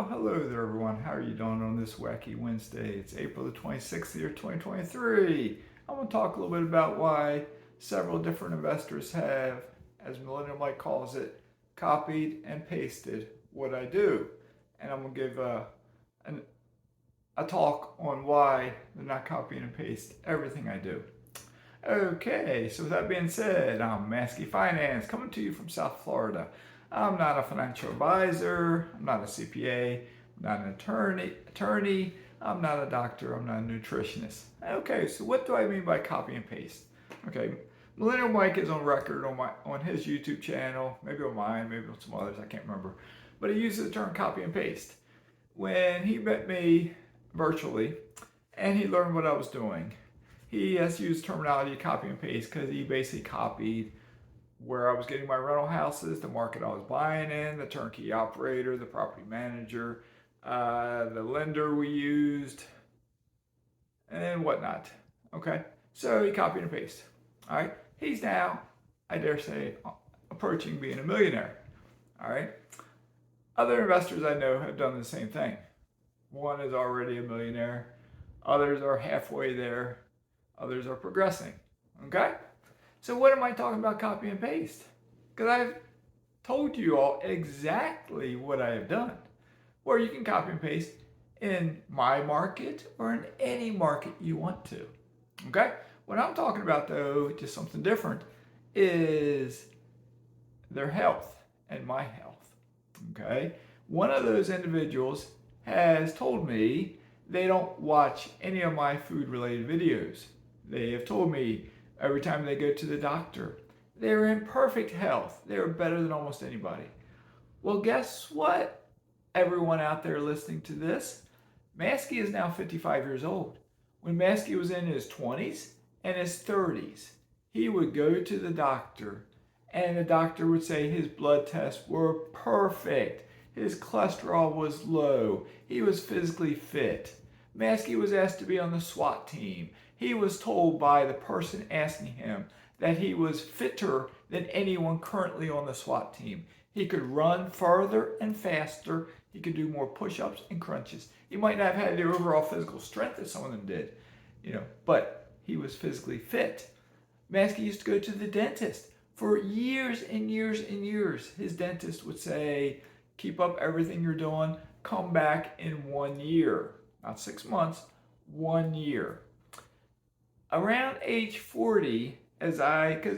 Well, hello there, everyone. How are you doing on this wacky Wednesday? It's April the 26th, year 2023. I'm going to talk a little bit about why several different investors have, as Millennial Mike calls it, copied and pasted what I do. And I'm going to give a talk on why they're not copying and paste everything I do. Okay, so with that being said, I'm Mazske Finance coming to you from South Florida. I'm not a financial advisor, I'm not a CPA, I'm not an attorney, I'm not a doctor, I'm not a nutritionist. Okay, so what do I mean by copy and paste? Okay, Millennial Mike is on record on his YouTube channel, maybe on mine, maybe on some others, I can't remember. But he uses the term copy and paste. When he met me virtually and he learned what I was doing, he has used terminology copy and paste because he basically copied where I was getting my rental houses, the market I was buying in, the turnkey operator, the property manager, the lender we used, and whatnot. Okay, so he copied and pasted. All right, he's now, I dare say, approaching being a millionaire. All right, other investors I know have done the same thing. One is already a millionaire, others are halfway there, others are progressing. Okay? So what am I talking about copy and paste? Because I've told you all exactly what I have done. Or you can copy and paste in my market or in any market you want to. Okay? What I'm talking about though, just something different, is their health and my health. Okay? One of those individuals has told me they don't watch any of my food related videos. They have told me every time they go to the doctor, they're in perfect health. They're better than almost anybody. Well, guess what? Everyone out there listening to this, Mazske is now 55 years old. When Mazske was in his 20s and his 30s, he would go to the doctor and the doctor would say his blood tests were perfect. His cholesterol was low. He was physically fit. Mazske was asked to be on the SWAT team. He was told by the person asking him that he was fitter than anyone currently on the SWAT team. He could run further and faster. He could do more push-ups and crunches. He might not have had the overall physical strength that some of them did, but he was physically fit. Mazske used to go to the dentist for years and years and years. His dentist would say, keep up everything you're doing, come back in 1 year. Not 6 months, 1 year. Around age 40, because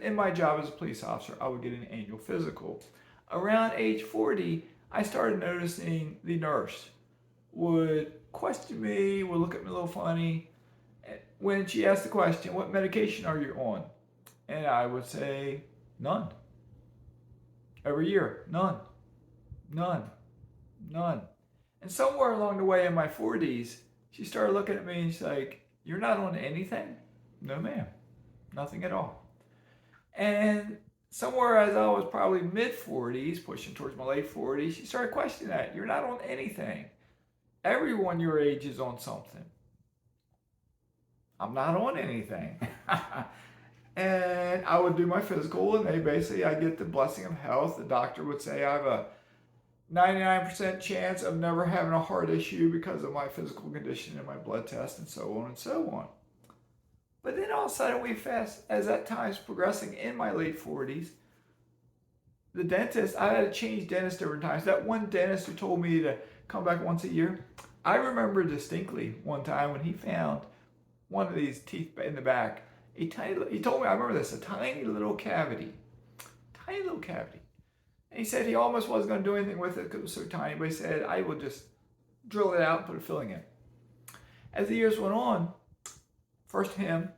in my job as a police officer, I would get an annual physical. Around age 40, I started noticing the nurse would question me, would look at me a little funny. When she asked the question, what medication are you on? And I would say, none. Every year, none. And somewhere along the way in my 40s, she started looking at me and she's like, you're not on anything? No, ma'am. Nothing at all. And somewhere as I was probably mid-40s, pushing towards my late 40s, she started questioning that. You're not on anything. Everyone your age is on something. I'm not on anything. And I would do my physical, and I get the blessing of health. The doctor would say I have a 99% chance of never having a heart issue because of my physical condition and my blood test and so on and so on. But then all of a sudden as that time's progressing in my late 40s, the dentist, I had to change dentists different times. That one dentist who told me to come back once a year, I remember distinctly one time when he found one of these teeth in the back, he told me, I remember this, a tiny little cavity. And he said he almost wasn't going to do anything with it because it was so tiny, but he said, I will just drill it out and put a filling in. As the years went on, first him,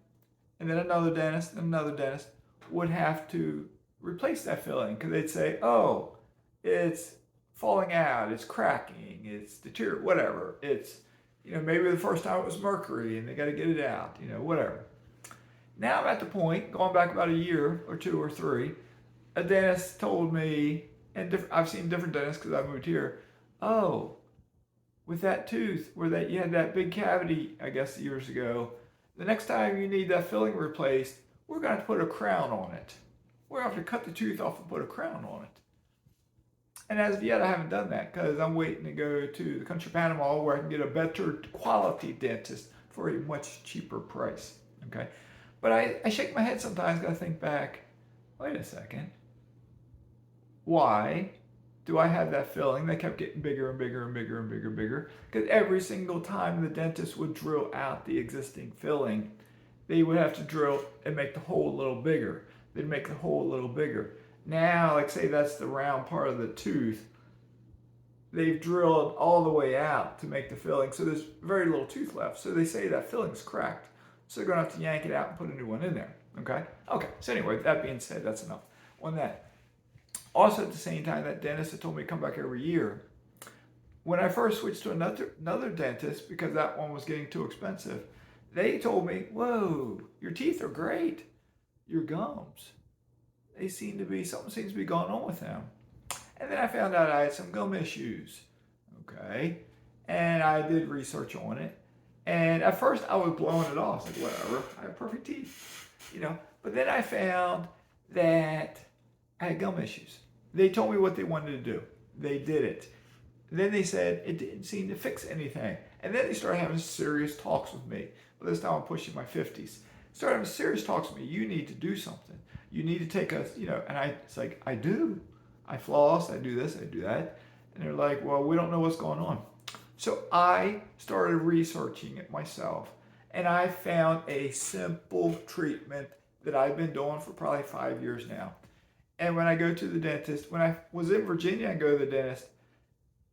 and then another dentist, would have to replace that filling because they'd say, oh, it's falling out, it's cracking, it's deteriorating, whatever. It's, maybe the first time it was mercury and they got to get it out, whatever. Now I'm at the point, going back about a year or 2 or 3, a dentist told me, and I've seen different dentists because I moved here, oh, with that tooth where you had that big cavity, I guess years ago, the next time you need that filling replaced, we're going to have to put a crown on it. We're going to have to cut the tooth off and put a crown on it. And as of yet, I haven't done that because I'm waiting to go to the country of Panama where I can get a better quality dentist for a much cheaper price. Okay. But I shake my head sometimes because I think back, wait a second. Why do I have that filling that kept getting bigger and bigger and bigger and bigger and bigger? Because every single time the dentist would drill out the existing filling, they would have to drill and make the hole a little bigger. They'd make the hole a little bigger. Now, like say that's the round part of the tooth, they've drilled all the way out to make the filling, so there's very little tooth left. So they say that filling's cracked. So they're gonna have to yank it out and put a new one in there. Okay? Okay, so anyway, that being said, that's enough on that. Also at the same time, that dentist had told me to come back every year. When I first switched to another dentist, because that one was getting too expensive, they told me, whoa, your teeth are great. Your gums, something seems to be going on with them. And then I found out I had some gum issues. Okay. And I did research on it. And at first I was blowing it off. Like, whatever, I have perfect teeth. But then I found that I had gum issues. They told me what they wanted to do. They did it. Then they said it didn't seem to fix anything. And then they started having serious talks with me. Well, this time I'm pushing my 50s. Started having serious talks with me. You need to do something. You need to take us, and it's like, I do. I floss, I do this, I do that. And they're like, well, we don't know what's going on. So I started researching it myself. And I found a simple treatment that I've been doing for probably 5 years now. And when I go to the dentist, when I was in Virginia and go to the dentist,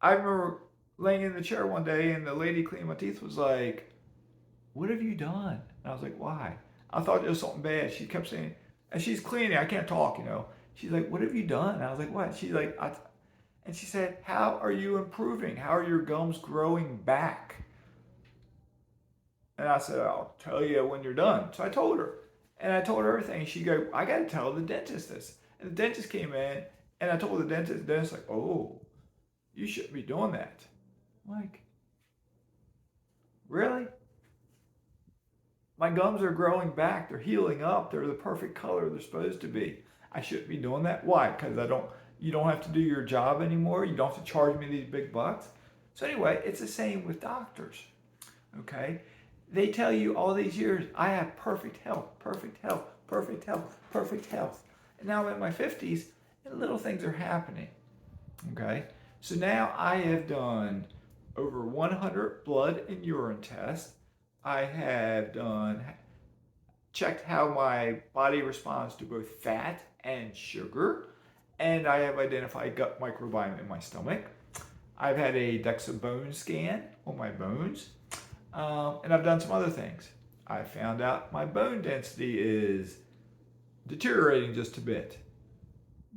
I remember laying in the chair one day and the lady cleaning my teeth was like, what have you done? And I was like, why? I thought it was something bad. She kept saying, and she's cleaning, I can't talk, She's like, what have you done? And I was like, what? She's like, and she said, how are you improving? How are your gums growing back? And I said, I'll tell you when you're done. So I told her. And I told her everything. She go, I got to tell the dentist this. And the dentist came in, and I told the dentist like, oh, you shouldn't be doing that. I'm like, really? My gums are growing back. They're healing up. They're the perfect color they're supposed to be. I shouldn't be doing that. Why? Because you don't have to do your job anymore. You don't have to charge me these big bucks. So anyway, it's the same with doctors. Okay? They tell you all these years, I have perfect health, perfect health, perfect health, perfect health. And now I'm in my 50s, and little things are happening. Okay? So now I have done over 100 blood and urine tests. I have checked how my body responds to both fat and sugar. And I have identified gut microbiome in my stomach. I've had a DEXA bone scan on my bones. And I've done some other things. I found out my bone density is deteriorating just a bit.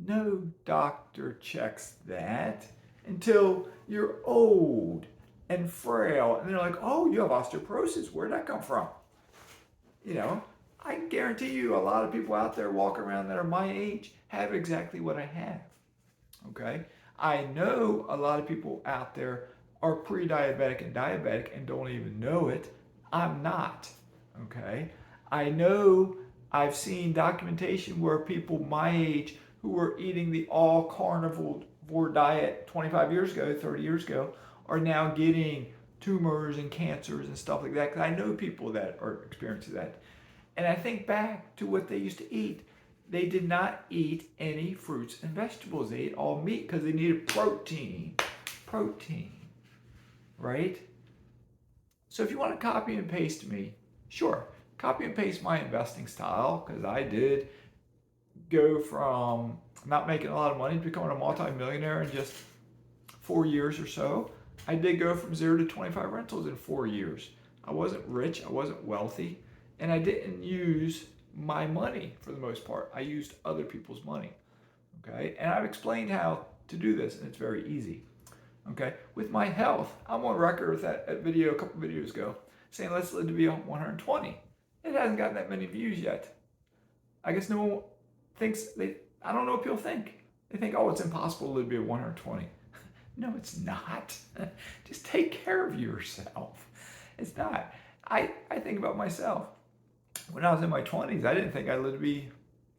No doctor checks that until you're old and frail. And they're like, oh, you have osteoporosis. Where'd that come from? I guarantee you a lot of people out there walk around that are my age have exactly what I have. Okay? I know a lot of people out there are pre-diabetic and diabetic and don't even know it. I'm not. Okay? I know I've seen documentation where people my age who were eating the all carnivore diet 25 years ago, 30 years ago, are now getting tumors and cancers and stuff like that. Because I know people that are experiencing that. And I think back to what they used to eat. They did not eat any fruits and vegetables. They ate all meat because they needed protein. Protein. Right? So if you want to copy and paste me, sure. Copy and paste my investing style, because I did go from not making a lot of money to becoming a multi-millionaire in just 4 years or so. I did go from 0 to 25 rentals in 4 years. I wasn't rich, I wasn't wealthy, and I didn't use my money for the most part. I used other people's money. Okay? And I've explained how to do this, and it's very easy. Okay? With my health, I'm on record with that video a couple videos ago saying let's live to be 120. It hasn't gotten that many views yet. I guess no one thinks, I don't know what people think. They think, oh, it's impossible to live to be 120. No, it's not. Just take care of yourself. It's not. I think about myself. When I was in my 20s, I didn't think I'd live to be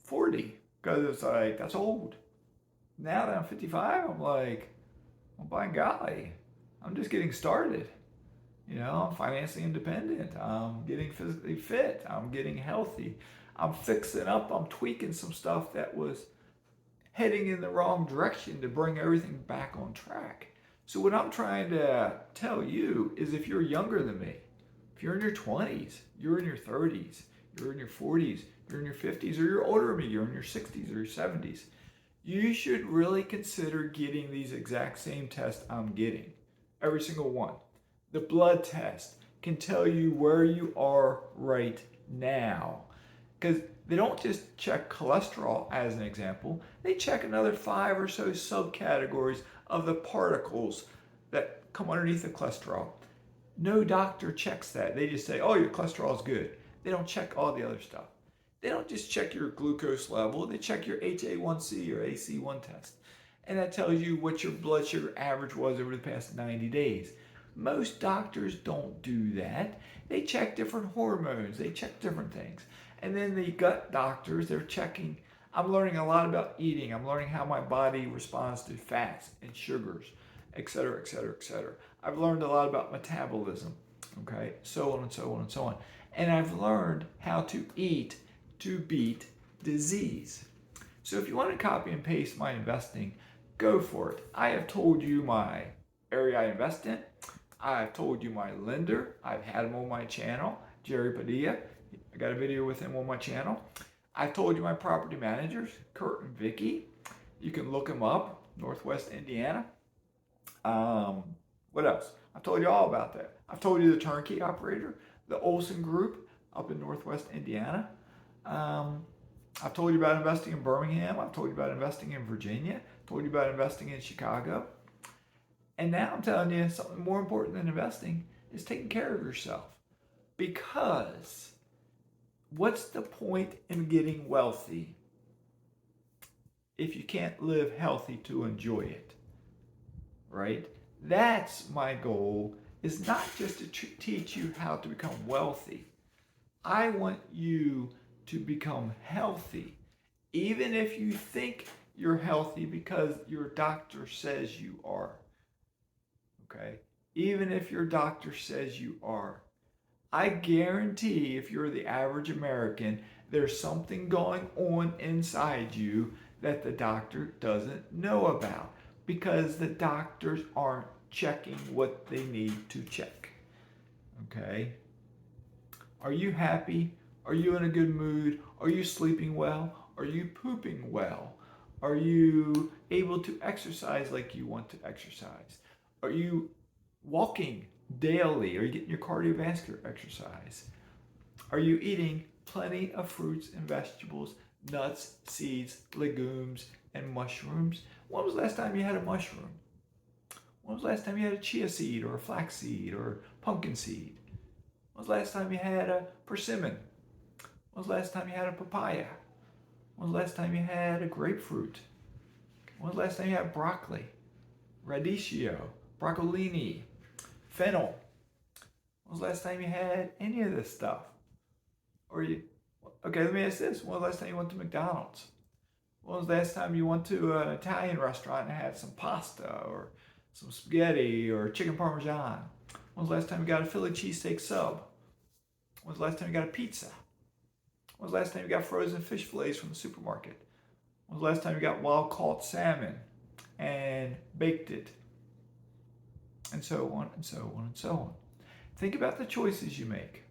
40 because it's like, that's old. Now that I'm 55, I'm like, well, by golly, I'm just getting started. I'm financially independent. I'm getting physically fit. I'm getting healthy. I'm fixing up. I'm tweaking some stuff that was heading in the wrong direction to bring everything back on track. So, what I'm trying to tell you is if you're younger than me, if you're in your 20s, you're in your 30s, you're in your 40s, you're in your 50s, or you're older than me, you're in your 60s or your 70s, you should really consider getting these exact same tests I'm getting. Every single one. The blood test can tell you where you are right now. Because they don't just check cholesterol as an example, they check another 5 or so subcategories of the particles that come underneath the cholesterol. No doctor checks that. They just say, oh, your cholesterol is good. They don't check all the other stuff. They don't just check your glucose level, they check your HA1C or AC1 test. And that tells you what your blood sugar average was over the past 90 days. Most doctors don't do that. They check different hormones, they check different things. And then the gut doctors, they're checking. I'm learning a lot about eating. I'm learning how my body responds to fats and sugars, et cetera, et cetera, et cetera. I've learned a lot about metabolism, okay, so on and so on and so on. And I've learned how to eat to beat disease. So if you want to copy and paste my investing, go for it. I have told you my area I invest in. I've told you my lender. I've had him on my channel, Jerry Padilla. I got a video with him on my channel. I've told you my property managers, Kurt and Vicky. You can look them up, Northwest Indiana. What else? I've told you all about that. I've told you the turnkey operator, the Olson Group up in Northwest Indiana. I've told you about investing in Birmingham. I've told you about investing in Virginia. I've told you about investing in Chicago. And now I'm telling you something more important than investing is taking care of yourself. Because what's the point in getting wealthy if you can't live healthy to enjoy it? Right? That's my goal, is not just to teach you how to become wealthy. I want you to become healthy, even if you think you're healthy because your doctor says you are. Okay? Even if your doctor says you are. I guarantee if you're the average American, there's something going on inside you that the doctor doesn't know about because the doctors aren't checking what they need to check. Okay? Are you happy? Are you in a good mood? Are you sleeping well? Are you pooping well? Are you able to exercise like you want to exercise? Are you walking daily? Are you getting your cardiovascular exercise? Are you eating plenty of fruits and vegetables, nuts, seeds, legumes, and mushrooms? When was the last time you had a mushroom? When was the last time you had a chia seed or a flax seed or pumpkin seed? When was the last time you had a persimmon? When was the last time you had a papaya? When was the last time you had a grapefruit? When was the last time you had broccoli, radicchio, broccolini, fennel? When was the last time you had any of this stuff? Okay, let me ask this. When was the last time you went to McDonald's? When was the last time you went to an Italian restaurant and had some pasta or some spaghetti or chicken parmesan? When was the last time you got a Philly cheesesteak sub? When was the last time you got a pizza? When was the last time you got frozen fish fillets from the supermarket? When was the last time you got wild caught salmon and baked it? And so on and so on and so on. Think about the choices you make.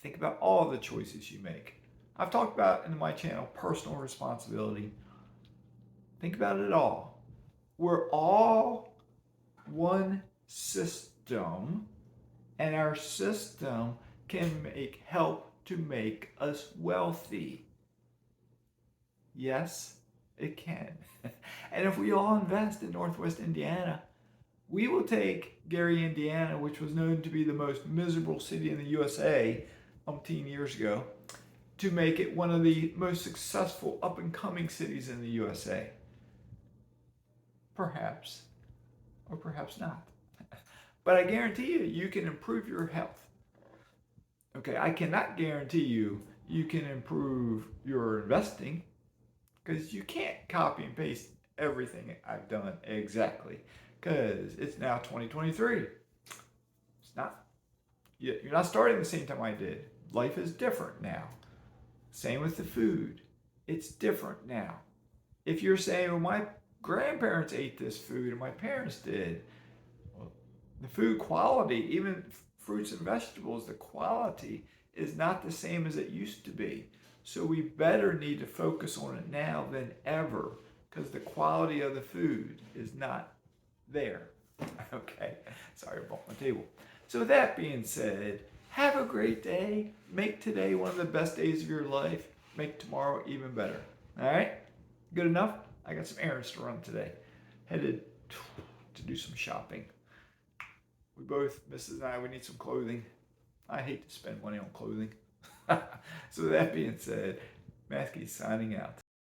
Think about all the choices you make. I've talked about in my channel personal responsibility. Think about it all. We're all one system, and our system can help to make us wealthy. Yes, it can. And if we all invest in Northwest Indiana, we will take Gary, Indiana, which was known to be the most miserable city in the USA umpteen years ago, to make it one of the most successful up-and-coming cities in the USA. Perhaps, or perhaps not. But I guarantee you, you can improve your health. Okay, I cannot guarantee you can improve your investing because you can't copy and paste everything I've done exactly, because it's now 2023. It's not, you're not starting the same time I did. Life is different now. Same with the food. It's different now. If you're saying, well, my grandparents ate this food and my parents did, well, the food quality, even fruits and vegetables, the quality is not the same as it used to be. So we better need to focus on it now than ever, because the quality of the food is not there. Okay, sorry, I bumped my table. So with that being said, have a great day. Make today one of the best days of your life. Make tomorrow even better. All right? Good enough? I got some errands to run today. Headed to do some shopping. We both, Mrs. and I, we need some clothing. I hate to spend money on clothing. So with that being said, Mazske signing out.